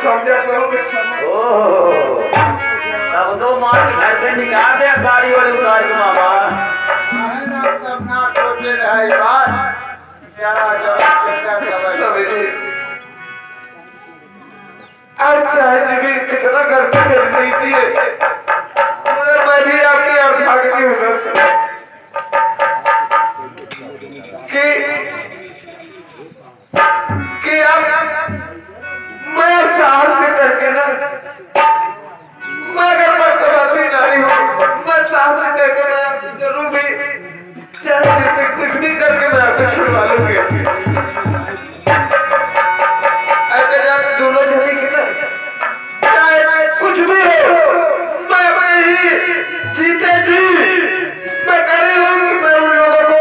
समझा तो ओह तब तो माँ के घर से निकाल दे साड़ी वाली उतार के मामा सब ना सोचे रहे बात प्यारा अच्छा है जी कितना गलती कर दी थी मगर मैं भी आपकी अर्थागनी हूँ सर कि आप मैं साहब से करके ना मैं अगर मर्तबाती नारी हूँ मैं साहब से करके मैं आपसे जरूर भी चाहे जैसे कुछ भी करके मैं आपको छुड़वा लूंगी ऐसे जाकर दोनों जने की ना चाहे कुछ भी हो मैं अपने ही जीते जी मैं कह रही हूँ कि मैं उन लोगों को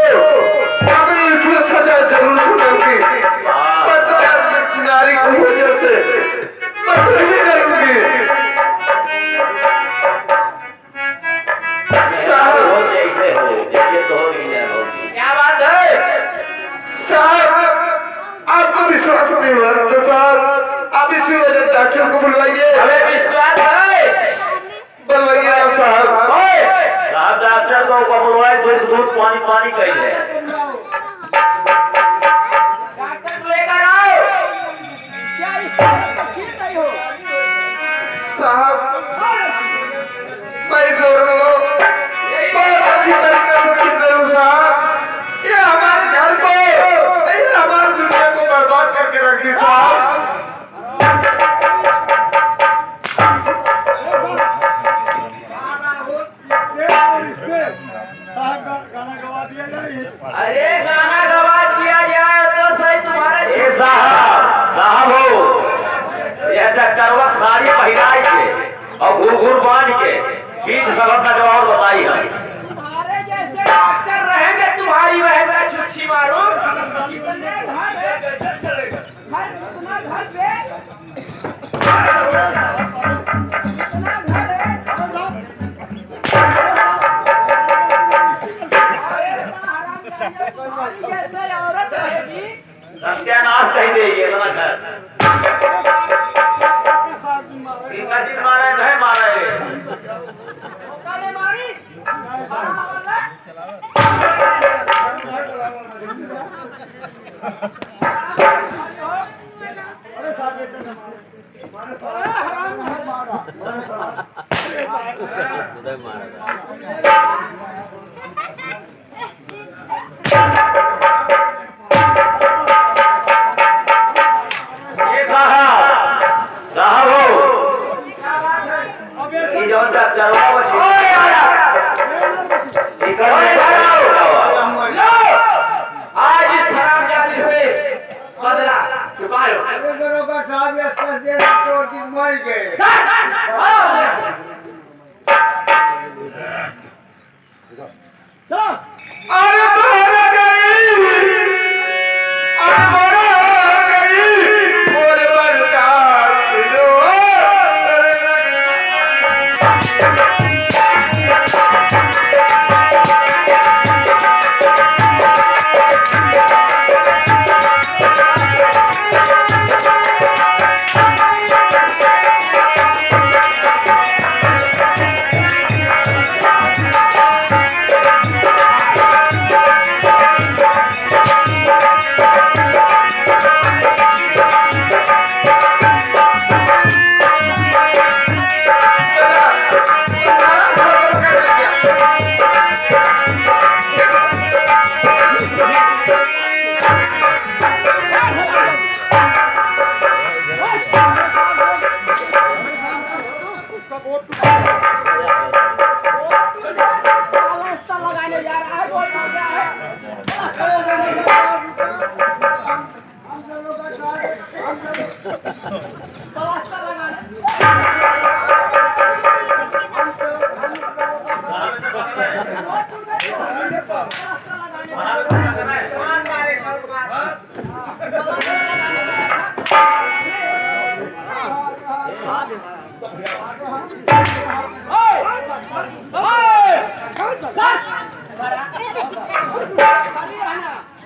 अपनी उसमें सजा जरूर छुड़ाऊंगी मैं तो नारी की वजह से मैं कुछ भी करूंगी क्या बात है साहब आपको विश्वास नहीं हुआ तो साहब आप इसी वजह डॉक्टर को बुलवाइए हमें विश्वास है बुलवाइए आप साहब साहब डॉक्टर को बुलवाए तो दूध पानी पानी कही है डॉक्टर को लेकर आओ क्या ठीक नहीं हो साहब मैं इस औरत को बहुत अच्छी तरीके से ठीक करूँ साहब ये हमारे घर को ये हमारी दुनिया को बर्बाद करके रखी साहब अरे गाना गवा दिया जाए तो सही तुम्हारे साहब हो यह डॉक्टरवा साड़ी पहिराई के और घूर बांध के बीच सबक का जवाब बताई है तुम्हारे जैसे डॉक्टर रहेंगे तुम्हारी वह छुच्छी मारो सत्यानाश कही देगी इतना घर मारा है मारा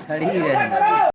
खड़ी है।